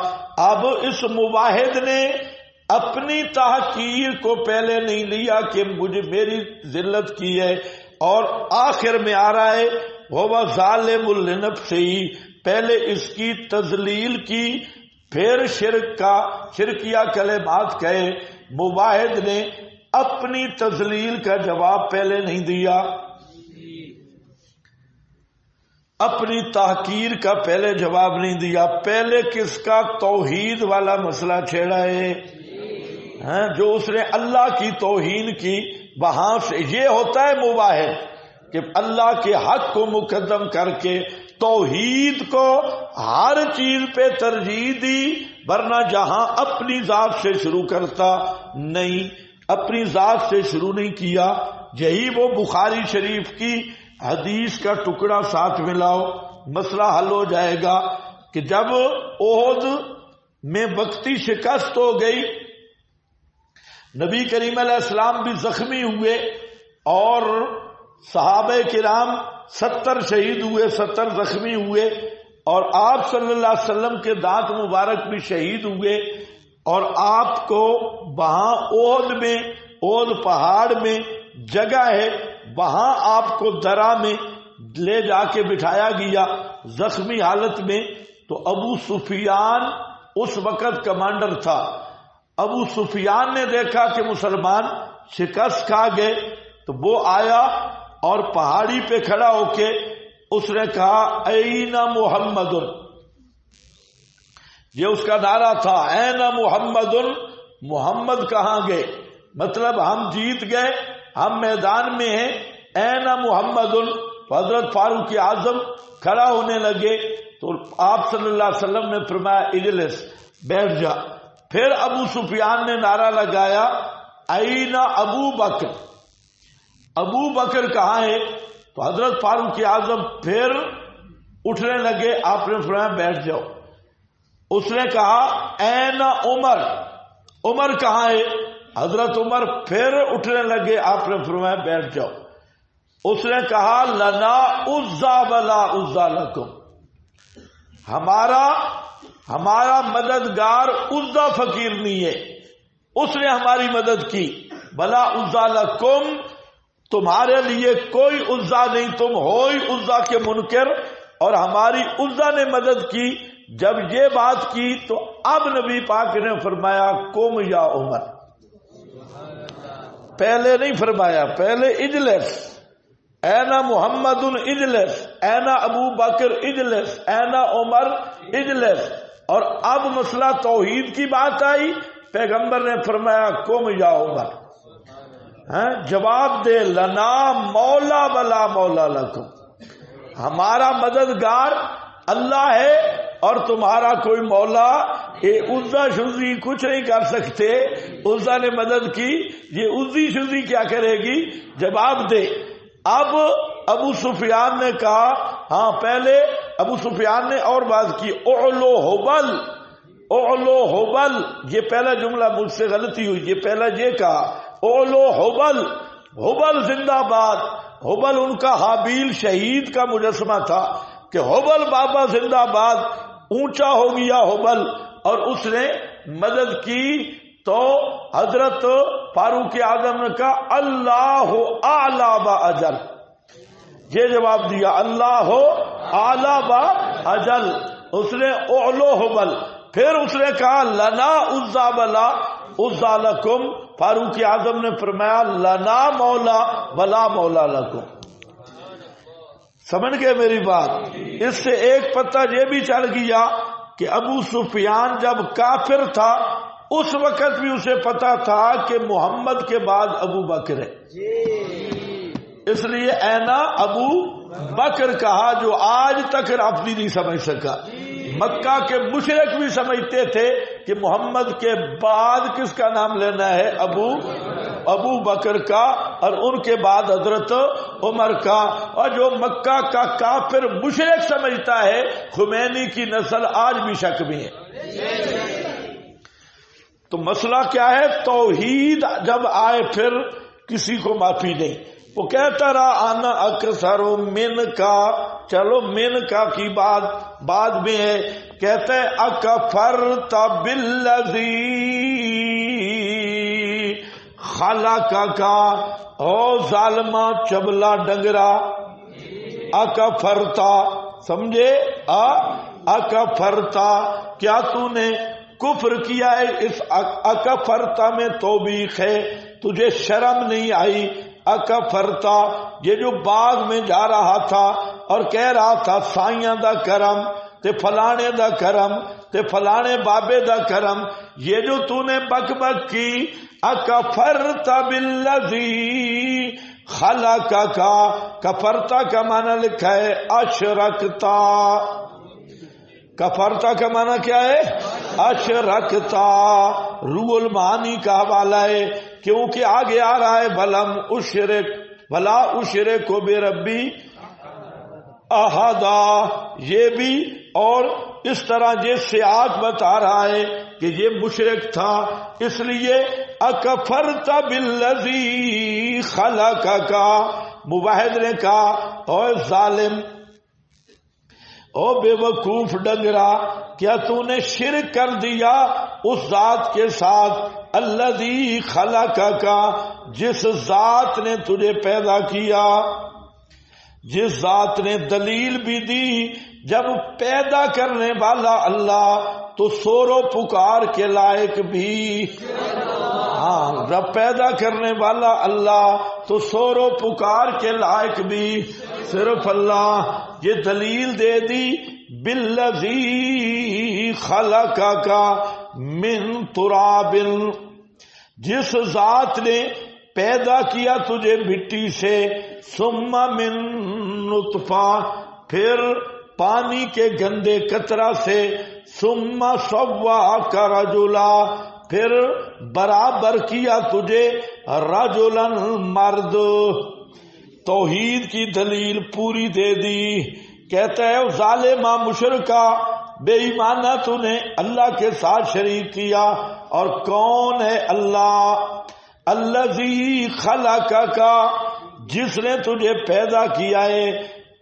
اب اس مواحد نے اپنی تحقیر کو پہلے نہیں لیا کہ مجھے میری ذلت کی ہے، اور آخر میں آ رہا ہے وہ ظالم لنفسہ، پہلے اس کی تذلیل کی، پھر شرکیہ کلمات کہے. مواحد نے اپنی تذلیل کا جواب پہلے نہیں دیا، اپنی تحقیر کا پہلے جواب نہیں دیا. پہلے کس کا؟ توحید والا مسئلہ چھیڑا ہے، جو اس نے اللہ کی توہین کی. وہاں سے یہ ہوتا ہے مواحد کہ اللہ کے حق کو مقدم کر کے توحید کو ہر چیز پہ ترجیح دی، ورنہ جہاں اپنی ذات سے شروع کرتا نہیں، اپنی ذات سے شروع نہیں کیا. یہی وہ بخاری شریف کی حدیث کا ٹکڑا ساتھ ملاؤ، مسئلہ حل ہو جائے گا. کہ جب احد میں وقتی شکست ہو گئی، نبی کریم علیہ السلام بھی زخمی ہوئے اور صحابہ کرام 70 شہید ہوئے، 70 زخمی ہوئے، اور آپ صلی اللہ علیہ وسلم کے دانت مبارک بھی شہید ہوئے. اور آپ کو وہاں احد میں، احد پہاڑ میں جگہ ہے، وہاں آپ کو درہ میں لے جا کے بٹھایا گیا زخمی حالت میں. تو ابو سفیان اس وقت کمانڈر تھا. ابو سفیان نے دیکھا کہ مسلمان شکست کھا گئے، تو وہ آیا اور پہاڑی پہ کھڑا ہو کے اس نے کہا این محمد، یہ اس کا نعرہ تھا، این محمد، محمد کہاں گئے؟ مطلب ہم جیت گئے، ہم میدان میں ہیں، این محمد. حضرت فاروق اعظم کھڑا ہونے لگے تو آپ صلی اللہ علیہ وسلم نے فرمایا اجلس، بیٹھ جا. پھر ابو سفیان نے نعرہ لگایا این ابو بکر، ابو بکر کہاں ہے؟ تو حضرت فاروق اعظم پھر اٹھنے لگے، آپ نے فرمایا بیٹھ جاؤ. اس نے کہا این عمر، عمر کہاں ہے؟ حضرت عمر پھر اٹھنے لگے، آپ نے فرمایا بیٹھ جاؤ. اس نے کہا لنا عزا ولا عزا لکم، ہمارا مددگار عزا فقیر نہیں ہے، اس نے ہماری مدد کی. ولا عزا لکم، تمہارے لیے کوئی عزا نہیں، تم ہو ہی عزا کے منکر، اور ہماری عزا نے مدد کی. جب یہ بات کی تو اب نبی پاک نے فرمایا قم یا عمر، پہلے نہیں فرمایا، پہلے اجلس، اینا محمد اجلس، اینا ابو بکر اجلس، اینا عمر اجلس. اور اب مسئلہ توحید کی بات آئی، پیغمبر نے فرمایا قم یا عمر. جواب دے لنا مولا ولا مولا لکم، ہمارا مددگار اللہ ہے اور تمہارا کوئی مولا. یہ عزا شزی کچھ نہیں کر سکتے، عزا نے مدد کی، یہ عزی شزی کیا کرے گی؟ جواب دے. اب ابو سفیان نے کہا، ہاں پہلے ابو سفیان نے اور بات کی، اعلو حبل، اعلو حبل، یہ پہلا جملہ مجھ سے غلطی ہوئی، یہ پہلا یہ کہا اولو حبل، حبل زندہ باد. حبل ان کا حابیل شہید کا مجسمہ تھا کہ حبل بابا زندہ باد، اونچا ہو گیا حبل، اور اس نے مدد کی. تو حضرت فاروق اعظم نے کہا اللہ اعلی و اجل، یہ جواب دیا اللہ اعلی و اجل. اس نے اعلو حبل، پھر اس نے کہا لنا عزا ولا عزا لکم، فاروق اعظم نے فرمایا لنا مولا ولا مولا لکم. سمجھ گئے میری بات؟ اس سے ایک پتہ یہ بھی چل گیا کہ ابو سفیان جب کافر تھا اس وقت بھی اسے پتا تھا کہ محمد کے بعد ابو بکر ہے، اس لیے اینا ابو بکر کہا، جو آج تک رافضی نہیں سمجھ سکا. مکہ کے مشرک بھی سمجھتے تھے کہ محمد کے بعد کس کا نام لینا ہے، ابو بکر کا، اور ان کے بعد حضرت عمر کا. اور جو مکہ کا کافر مشرک سمجھتا ہے خمینی کی نسل آج بھی شک میں ہے. تو مسئلہ کیا ہے؟ توحید جب آئے پھر کسی کو معافی نہیں. وہ کہتا رہا انا اکثر من کا، چلو من کا کی بات بعد میں ہے. کہتے ہیں اکفرت بالذی خلقک، او ظالمہ چبلا ڈنگرا، اکفرتا، سمجھے؟ اکفرتا، کیا تو نے کفر کیا ہے؟ اس اکفرتا میں توبیخ ہے، تجھے شرم نہیں آئی؟ اکفرتا، یہ جو باغ میں جا رہا تھا اور کہہ رہا تھا سائیاں دا کرم تے فلانے دا کرم تے فلانے بابے دا کرم، یہ جو تو نے بک بک کی، اکفرتا بالذی خلقک، کفرتا کا معنی لکھا ہے اشرکتا. کفرتا کا معنی کیا ہے؟ اشرکتا. روح المعانی کا حوالہ ہے، کیونکہ آگے آ رہا ہے بلم اشرک بلا اشرک کو بے ربی احدا، یہ بھی، اور اس طرح یہ سیاق بتا رہا ہے کہ یہ مشرک تھا. اس لیے اکفرت بالذی خلقک، موحد نے کہا او ظالم، او بے وقوف ڈنگرا، کیا تو نے شرک کر دیا اس ذات کے ساتھ الذی خلقک، جس ذات نے تجھے پیدا کیا، جس ذات نے دلیل بھی دی جب پیدا کرنے والا اللہ تو سورو پکار کے لائق بھی، ہاں جب پیدا کرنے والا اللہ تو سورو پکار کے لائق بھی صرف اللہ. یہ دلیل دے دی بالذی خلقک من تراب، جس ذات نے پیدا کیا تجھے مٹی سے، ثم من نطفہ، پھر پانی کے گندے قطرہ سے، ثم سواک رجلا، پھر برابر کیا تجھے رجلا مرد. توحید کی دلیل پوری دے دی. کہتا ہے ظالمہ مشرکہ بے ایمانہ تو نے اللہ کے ساتھ شریک کیا. اور کون ہے اللہ؟ الذی خلقک، جس نے تجھے پیدا کیا ہے،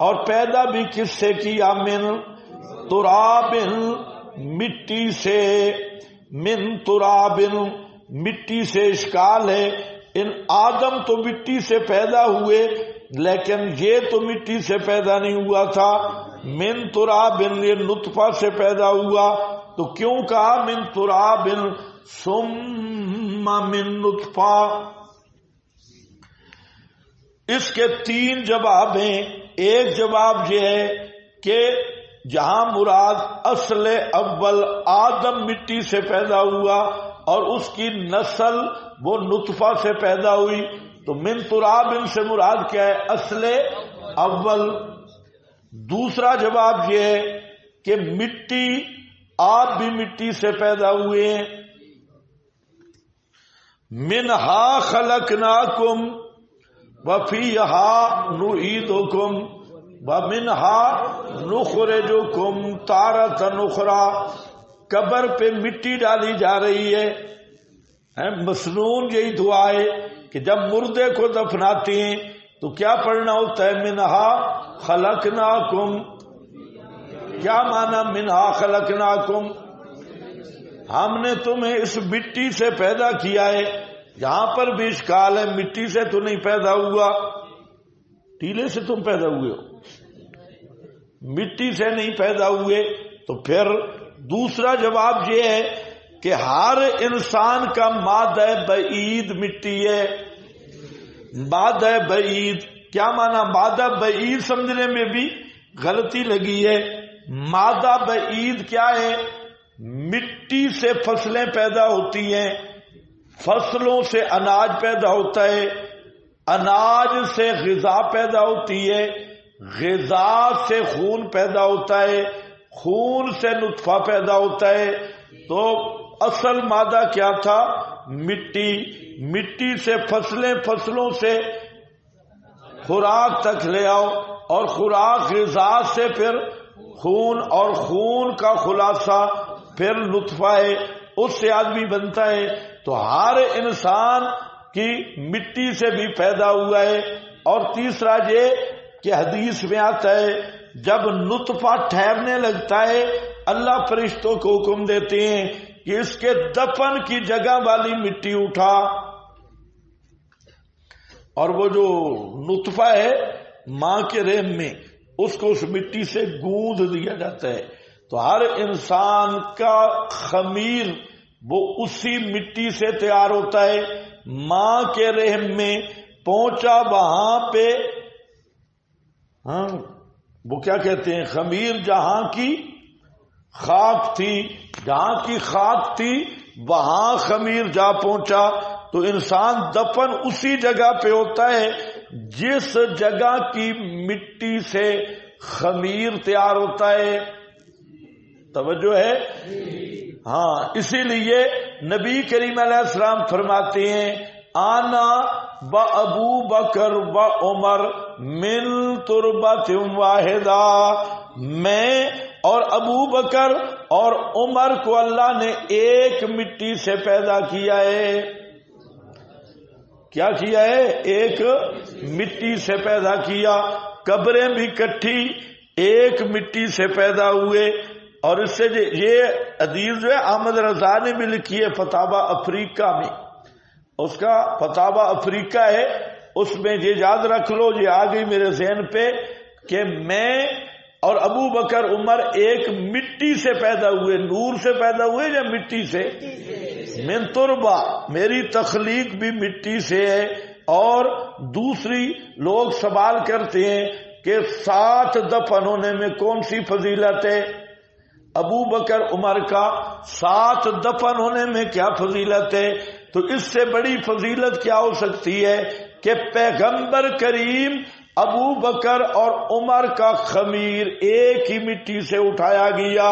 اور پیدا بھی کس سے کیا؟ من تراب، مٹی سے. من تراب، مٹی سے اشکال ہے، ان آدم تو مٹی سے پیدا ہوئے لیکن یہ تو مٹی سے پیدا نہیں ہوا تھا. من تراب، یہ نطفہ سے پیدا ہوا، تو کیوں کہا من تراب ثم من نطفہ؟ اس کے تین جواب ہیں. ایک جواب یہ ہے کہ جہاں مراد اصل اول آدم مٹی سے پیدا ہوا اور اس کی نسل وہ نطفہ سے پیدا ہوئی، تو من تراب سے مراد کیا ہے؟ اصل اول. دوسرا جواب یہ ہے کہ مٹی، آپ بھی مٹی سے پیدا ہوئے ہیں. منہا خلقناکم وفیہا نعیدکم ومنہا نخرجکم تارۃ اخری. قبر پہ مٹی ڈالی جا رہی ہے. مسنون یہی دعا ہے کہ جب مردے کو دفناتے ہیں تو کیا پڑھنا ہوتا ہے؟ منہا خلقناکم. کیا معنی منہا خلقناکم؟ ہم نے تمہیں اس مٹی سے پیدا کیا ہے. یہاں پر بھی اشکال ہے، مٹی سے تو نہیں پیدا ہوا، ٹیلے سے تم پیدا ہوئے ہو، مٹی سے نہیں پیدا ہوئے. تو پھر دوسرا جواب یہ ہے کہ ہر انسان کا مادہ بعید مٹی ہے. مادہ بعید کیا مانا؟ مادہ بعید سمجھنے میں بھی غلطی لگی ہے. مادہ بعید کیا ہے؟ مٹی سے فصلیں پیدا ہوتی ہیں، فصلوں سے اناج پیدا ہوتا ہے، اناج سے غذا پیدا ہوتی ہے، غذا سے خون پیدا ہوتا ہے، خون سے نطفہ پیدا ہوتا ہے. تو اصل مادہ کیا تھا؟ مٹی. مٹی سے فصلیں، فصلوں سے خوراک تک لے آؤ، اور خوراک غذا سے پھر خون، اور خون کا خلاصہ پھر نطفہ ہے، اس سے آدمی بنتا ہے. تو ہر انسان کی مٹی سے بھی پیدا ہوا ہے. اور تیسرا یہ کہ حدیث میں آتا ہے جب نطفہ ٹھہرنے لگتا ہے اللہ فرشتوں کو حکم دیتے ہیں کہ اس کے دفن کی جگہ والی مٹی اٹھا. اور وہ جو نطفہ ہے ماں کے رحم میں، اس کو اس مٹی سے گوندھ دیا جاتا ہے. تو ہر انسان کا خمیر وہ اسی مٹی سے تیار ہوتا ہے. ماں کے رحم میں پہنچا، وہاں پہ وہ کیا کہتے ہیں، خمیر جہاں کی خاک تھی، جہاں کی خاک تھی وہاں خمیر جا پہنچا. تو انسان دفن اسی جگہ پہ ہوتا ہے جس جگہ کی مٹی سے خمیر تیار ہوتا ہے. توجہ ہے؟ ہاں، اسی لیے نبی کریم علیہ السلام فرماتے ہیں آنا با ابو بکر و عمر من تربت واحدہ، میں اور ابو بکر اور عمر کو اللہ نے ایک مٹی سے پیدا کیا ہے. کیا کیا ہے؟ ایک مٹی سے پیدا کیا. قبریں بھی کٹھی ایک مٹی سے پیدا ہوئے. اور اس سے یہ حدیث جو ہے احمد رضا نے بھی لکھی ہے فتاوی افریقہ میں، اس کا فتاوی افریقہ ہے، اس میں یہ یاد رکھ لو، یہ آ گئی میرے ذہن پہ کہ میں اور ابو بکر عمر ایک مٹی سے پیدا ہوئے. نور سے پیدا ہوئے یا مٹی سے؟ من تربہ، میری تخلیق بھی مٹی سے ہے. اور دوسری لوگ سوال کرتے ہیں کہ 7 دفن ہونے میں کون سی فضیلت ہے؟ ابو بکر عمر کا 7 دفن ہونے میں کیا فضیلت ہے؟ تو اس سے بڑی فضیلت کیا ہو سکتی ہے کہ پیغمبر کریم ابو بکر اور عمر کا خمیر ایک ہی مٹی سے اٹھایا گیا.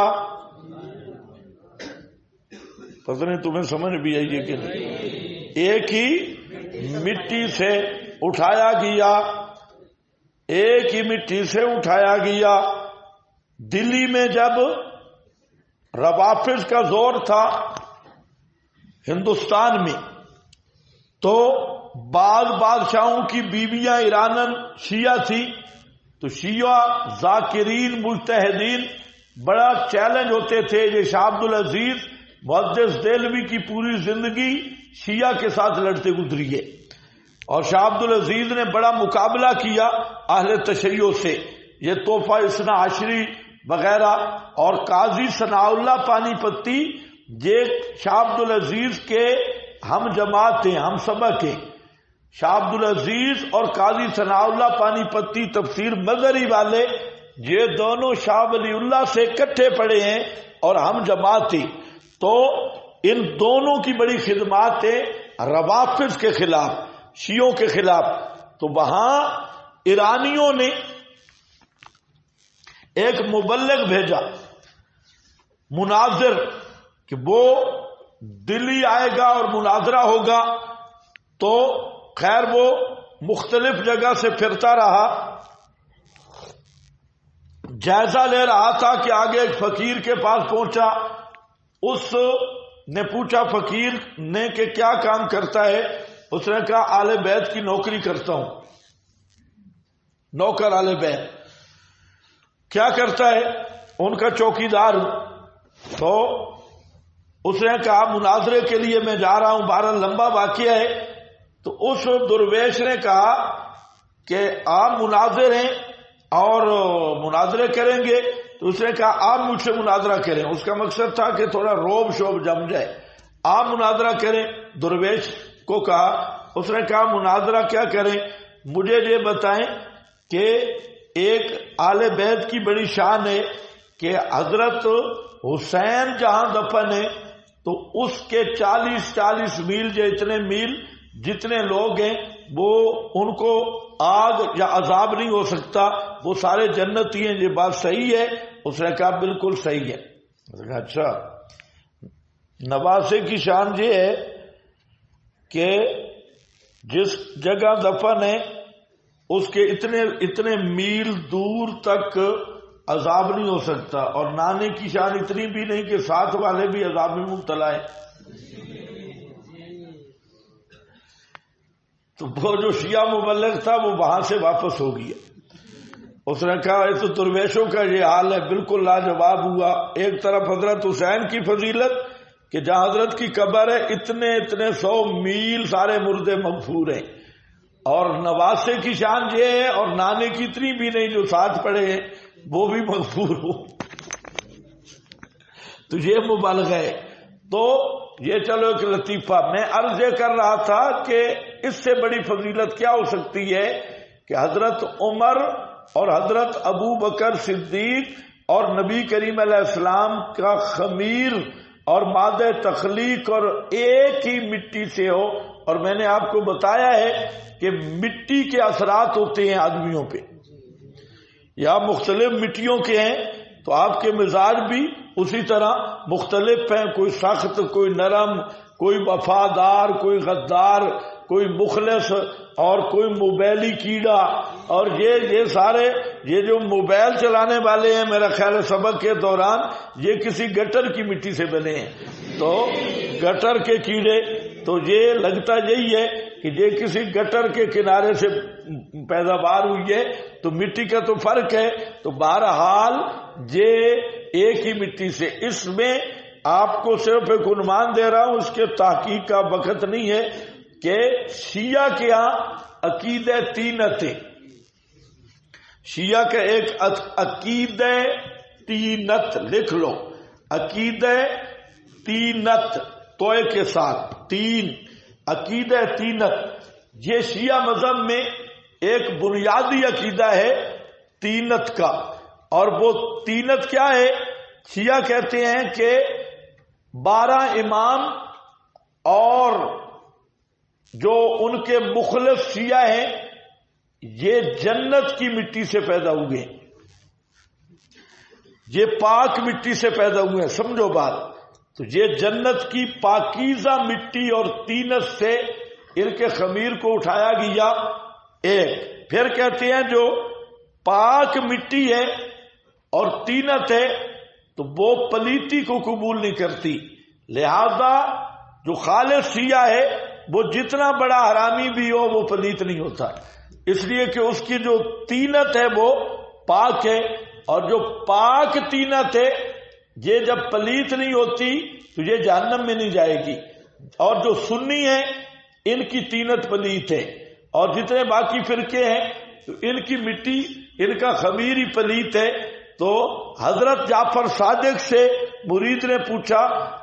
پتہ نہیں تمہیں سمجھ بھی آئی ہے کہ نہیں؟ ایک ہی مٹی سے اٹھایا گیا، ایک ہی مٹی سے اٹھایا گیا. دلی میں جب روافض کا زور تھا ہندوستان میں، تو بعض بادشاہوں کی بیویاں ایرانن شیعہ تھی، تو شیعہ ذاکرین مجتہدین بڑا چیلنج ہوتے تھے. یہ شاہ عبد العزیز محدث دہلوی کی پوری زندگی شیعہ کے ساتھ لڑتے گزری ہے، اور شاہ عبد العزیز نے بڑا مقابلہ کیا اہل تشیع سے. یہ تحفہ اثنا عشری وغیرہ، اور قاضی ثناء اللہ پانی پتی یہ شاہ عبد العزیز کے ہم جماعت ہیں، ہم سبق ہیں. شاہ عبد العزیز اور قاضی ثناء اللہ پانی پتی تفسیر مظہری والے، یہ دونوں شاہ ولی اللہ سے اکٹھے پڑے ہیں اور ہم جماعت ہیں. تو ان دونوں کی بڑی خدمات ہیں روافض کے خلاف، شیعوں کے خلاف. تو وہاں ایرانیوں نے ایک مبلغ بھیجا مناظر کہ وہ دلی آئے گا اور مناظرہ ہوگا. تو خیر وہ مختلف جگہ سے پھرتا رہا، جائزہ لے رہا تھا کہ آگے ایک فقیر کے پاس پہنچا. اس نے پوچھا فقیر نے کہ کیا کام کرتا ہے؟ اس نے کہا آل بیت کی نوکری کرتا ہوں. نوکر آل بیت. کیا کرتا ہے؟ ان کا چوکیدار. تو اس نے کہا مناظرے کے لیے میں جا رہا ہوں، بہرحال لمبا واقعہ ہے. تو اس درویش نے کہا کہ آپ مناظر ہیں اور مناظرے کریں گے تو اس نے کہا آپ مجھ سے مناظرہ کریں. اس کا مقصد تھا کہ تھوڑا روب شوب جم جائے. آپ مناظرہ کریں. درویش کو کہا. اس نے کہا مناظرہ کیا کریں, مجھے یہ بتائیں کہ ایک آل بیت کی بڑی شان ہے کہ حضرت حسین جہاں دفن ہے تو اس کے 40 میل یا اتنے میل جتنے لوگ ہیں وہ ان کو آگ یا عذاب نہیں ہو سکتا, وہ سارے جنتی ہیں, یہ بات صحیح ہے؟ اس نے کہا بالکل صحیح ہے. اچھا, نواسے کی شان یہ ہے کہ جس جگہ دفن ہے اس کے اتنے میل دور تک عذاب نہیں ہو سکتا, اور نانے کی شان اتنی بھی نہیں کہ ساتھ والے بھی عذاب میں مبتلا ہے. تو وہ جو شیعہ مبلغ تھا وہ وہاں سے واپس ہو گیا. اس نے کہا یہ تو درویشوں کا یہ حال ہے, بالکل لاجواب ہوا. ایک طرف حضرت حسین کی فضیلت کہ جہاں حضرت کی قبر ہے اتنے 100 میل سارے مردے مغفور ہیں, اور نواسے کی شان یہ ہے, اور نانے کی اتنی بھی نہیں جو ساتھ پڑے ہیں وہ بھی مغفور ہو. تو یہ مبالغہ ہے. تو یہ چلو ایک لطیفہ. میں عرض یہ کر رہا تھا کہ اس سے بڑی فضیلت کیا ہو سکتی ہے کہ حضرت عمر اور حضرت ابو بکر صدیق اور نبی کریم علیہ السلام کا خمیر اور مادہ تخلیق اور ایک ہی مٹی سے ہو. اور میں نے آپ کو بتایا ہے کہ مٹی کے اثرات ہوتے ہیں آدمیوں پہ, یا مختلف مٹیوں کے ہیں تو آپ کے مزاج بھی اسی طرح مختلف ہیں, کوئی سخت, کوئی نرم, کوئی وفادار, کوئی غدار, کوئی مخلص, اور کوئی موبائلی کیڑا. اور یہ سارے یہ جو موبائل چلانے والے ہیں میرا خیال ہے سبق کے دوران یہ کسی گٹر کی مٹی سے بنے ہیں, تو گٹر کے کیڑے. تو یہ لگتا یہی ہے کہ یہ کسی گٹر کے کنارے سے پیداوار ہوئی ہے, تو مٹی کا تو فرق ہے. تو بہرحال یہ ایک ہی مٹی سے. اس میں آپ کو صرف ایک عنوان دے رہا ہوں, اس کے تحقیق کا وقت نہیں ہے, کہ شیعہ کے ہاں عقیدہ تینتیں. شیعہ کا ایک عقیدہ تینت لکھ لو, عقیدہ تینت توئے کے ساتھ تین, عقیدہ تینت. یہ شیعہ مذہب میں ایک بنیادی عقیدہ ہے تینت کا. اور وہ تینت کیا ہے؟ شیعہ کہتے ہیں کہ 12 امام اور جو ان کے مخلص شیعہ ہیں یہ جنت کی مٹی سے پیدا ہوئے, یہ پاک مٹی سے پیدا ہوئے ہیں. سمجھو بات. تو یہ جنت کی پاکیزہ مٹی اور تینت سے ان کے خمیر کو اٹھایا گیا ایک. پھر کہتے ہیں جو پاک مٹی ہے اور تینت ہے تو وہ پلیتی کو قبول نہیں کرتی, لہذا جو خالص شیعہ ہے وہ جتنا بڑا حرامی بھی ہو وہ پلیت نہیں ہوتا, اس لیے کہ اس کی جو تینت ہے وہ پاک ہے. اور جو پاک تینت ہے یہ جب پلیت نہیں ہوتی تو یہ جہنم میں نہیں جائے گی. اور جو سنی ہیں ان کی تینت پلیت ہے, اور جتنے باقی فرقے ہیں تو ان کی مٹی, ان کا خمیر ہی پلیت ہے. تو حضرت جعفر صادق سے مرید نے پوچھا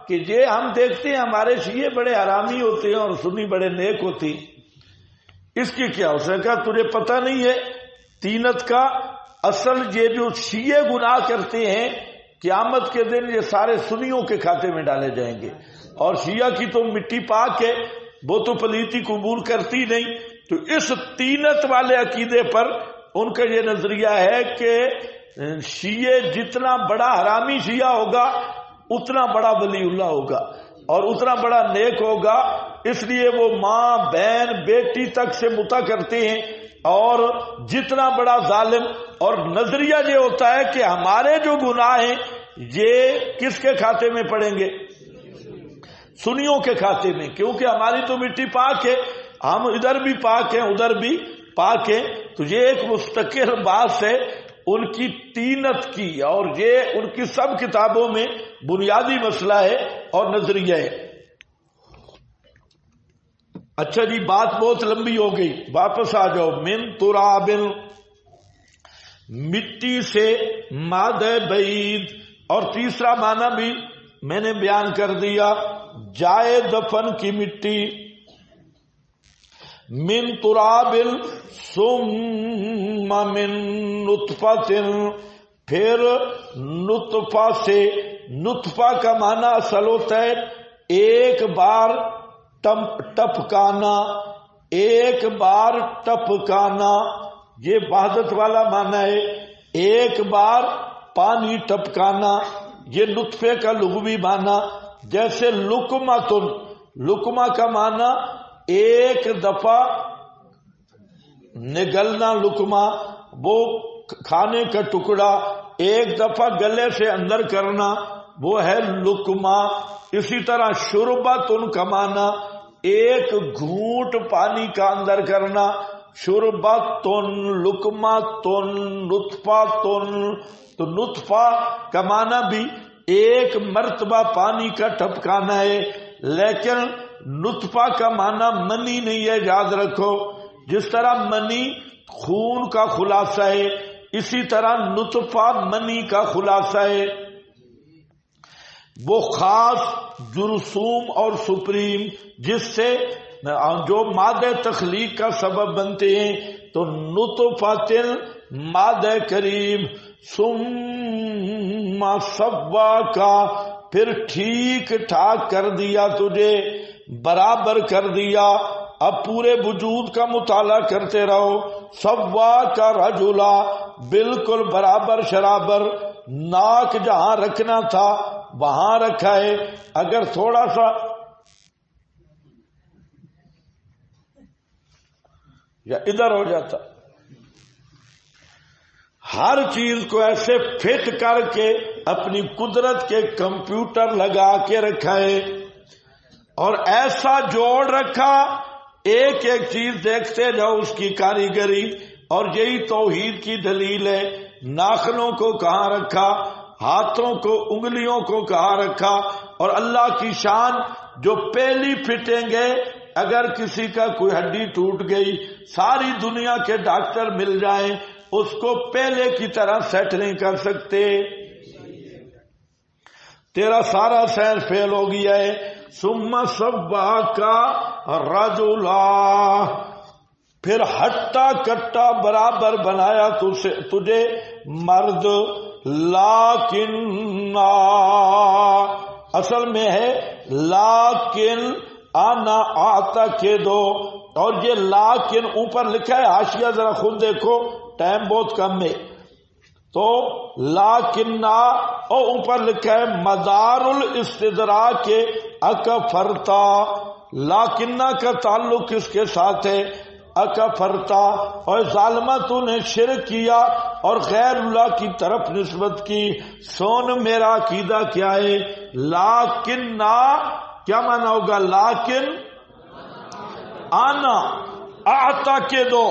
کہ یہ ہم دیکھتے ہیں ہمارے شیعہ بڑے حرامی ہوتے ہیں اور سنی بڑے نیک ہوتے ہیں, اس کی کیا؟ اس نے کہا تجھے پتہ نہیں ہے تینت کا اصل یہ جو شیعہ گناہ کرتے ہیں قیامت کے دن یہ سارے سنیوں کے کھاتے میں ڈالے جائیں گے, اور شیعہ کی تو مٹی پاک ہے وہ تو پلیتی قبول کرتی نہیں. تو اس تینت والے عقیدے پر ان کا یہ نظریہ ہے کہ شیعہ جتنا بڑا حرامی شیعہ ہوگا اتنا بڑا ولی اللہ ہوگا اور اتنا بڑا نیک ہوگا, اس لیے وہ ماں بہن بیٹی تک سے متا کرتے ہیں. اور جتنا بڑا ظالم, اور نظریہ یہ ہوتا ہے کہ ہمارے جو گناہ ہیں یہ کس کے کھاتے میں پڑیں گے؟ سنیوں کے کھاتے میں, کیونکہ ہماری تو مٹی پاک ہے, ہم ادھر بھی پاک ہیں ادھر بھی پاک ہیں. تو یہ ایک مستقل بات ہے ان کی تینت کی, اور یہ ان کی سب کتابوں میں بنیادی مسئلہ ہے اور نظریہ ہے. اچھا جی, بات بہت لمبی ہو گئی, واپس آ جاؤ. من تراب مٹی سے مادہ بعید، اور تیسرا معنی بھی میں نے بیان کر دیا، جائے دفن کی مٹی، من تراب ثم من نطفہ، پھر نطفہ سے، نطفہ کا معنی اصل ہوتا ہے ایک بار ٹپکانا، ایک بار ٹپکانا، یہ وحدت والا معنی ہے، ایک بار پانی ٹپکانا، یہ نطفے کا لغوی معنی۔ جیسے لقمۃ، لقمہ کا معنی ایک دفعہ نگلنا، لقمہ وہ کھانے کا ٹکڑا ایک دفعہ گلے سے اندر کرنا، وہ ہے لقمہ۔ اسی طرح شربۃ کا معنی ایک گھونٹ پانی کا اندر کرنا، شربۃ، لقمۃ، نطفہ، تو نطفہ کا معنی بھی ایک مرتبہ پانی کا ٹپکانا ہے، لیکن نطفہ کا معنی منی نہیں ہے، یاد رکھو۔ جس طرح منی خون کا خلاصہ ہے، اسی طرح نطفہ منی کا خلاصہ ہے، وہ خاص جرثوم اور سپریم جس سے جو مادہ تخلیق کا سبب بنتے ہیں۔ تو نطفہ مادہ کریم، ثم سواک، پھر ٹھیک ٹھاک کر دیا تجھے، برابر کر دیا۔ اب پورے وجود کا مطالعہ کرتے رہو۔ سواک رجلا، بالکل برابر شرابر، ناک جہاں رکھنا تھا وہاں رکھا ہے، اگر تھوڑا سا یا ادھر ہو جاتا، ہر چیز کو ایسے فٹ کر کے اپنی قدرت کے کمپیوٹر لگا کے رکھا ہے، اور ایسا جوڑ رکھا، ایک ایک چیز دیکھتے جاؤ اس کی کاریگری، اور یہی توحید کی دلیل ہے۔ ناخنوں کو کہاں رکھا، ہاتھوں کو، انگلیوں کو کہاں رکھا، اور اللہ کی شان جو پہلی فٹیں گے، اگر کسی کا کوئی ہڈی ٹوٹ گئی، ساری دنیا کے ڈاکٹر مل جائیں، اس کو پہلے کی طرح سیٹ نہیں کر سکتے، تیرا سارا سائنس فیل ہو گیا ہے۔ ثم سواک رجلا، پھر ہٹا کٹا برابر بنایا تجھے مرد، لیکن اصل میں ہے لیکن آنا آتا کے دو، اور یہ لیکن اوپر لکھا ہے، حاشیہ ذرا خود دیکھو، ٹائم بہت کم ہے، تو لیکن اور اوپر لکھا ہے مدار الاستدراک اکفرتا، لیکن کا تعلق کس کے ساتھ ہے؟ اکفرتا، اور ظالمہ تو نے شرک کیا اور غیر اللہ کی طرف نسبت کی۔ سون میرا عقیدہ کیا ہے؟ لیکن کیا معنی ہوگا؟ لیکن آنا آتا کے دو،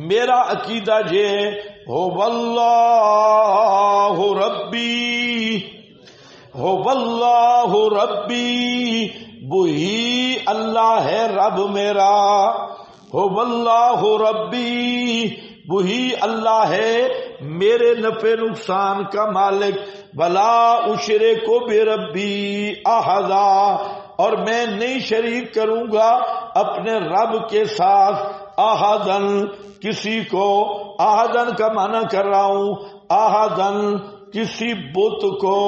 میرا عقیدہ یہ ہے، ہو واللہ ربی، ہو واللہ ربی، وہی اللہ ہے رب میرا، ہو واللہ ربی، وہی اللہ ہے میرے نفع نقصان کا مالک، ولا اشرک بربی احدا، اور میں نہیں شریک کروں گا اپنے رب کے ساتھ احدن، کسی کو۔ احدن کا معنی کر رہا ہوں، احدن کسی بت کو۔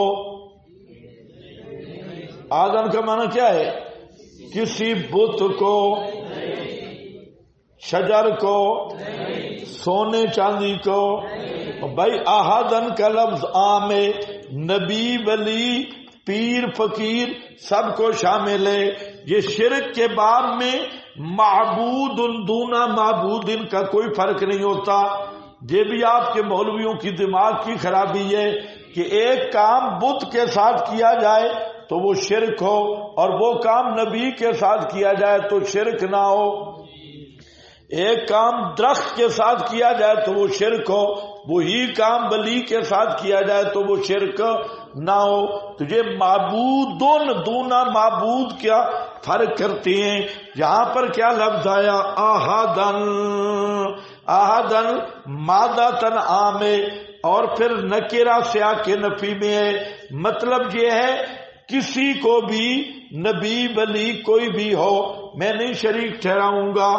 احدن کا معنی کیا ہے؟ کسی بت کو، شجر کو، سونے چاندی کو۔ بھائی احدن کا لفظ عام ہے، نبی، ولی، پیر، فقیر سب کو شامل ہے۔ یہ شرک کے باب میں معبود دون معبود کا کوئی فرق نہیں ہوتا۔ یہ بھی آپ کے مولویوں کی دماغ کی خرابی ہے کہ ایک کام بت کے ساتھ کیا جائے تو وہ شرک ہو، اور وہ کام نبی کے ساتھ کیا جائے تو شرک نہ ہو۔ ایک کام درخت کے ساتھ کیا جائے تو وہ شرک ہو، وہی کام ولی کے ساتھ کیا جائے تو وہ شرک نہ ہو۔ تو یہ معبود دون معبود کیا فرق کرتے ہیں۔ یہاں پر کیا لفظ آیا؟ احدن، احدن مادہ تن عام ہے، اور پھر نکرہ سیاق نفی میں ہے، مطلب یہ ہے کسی کو بھی نبی ولی کوئی بھی ہو میں نہیں شریک ٹھہراؤں گا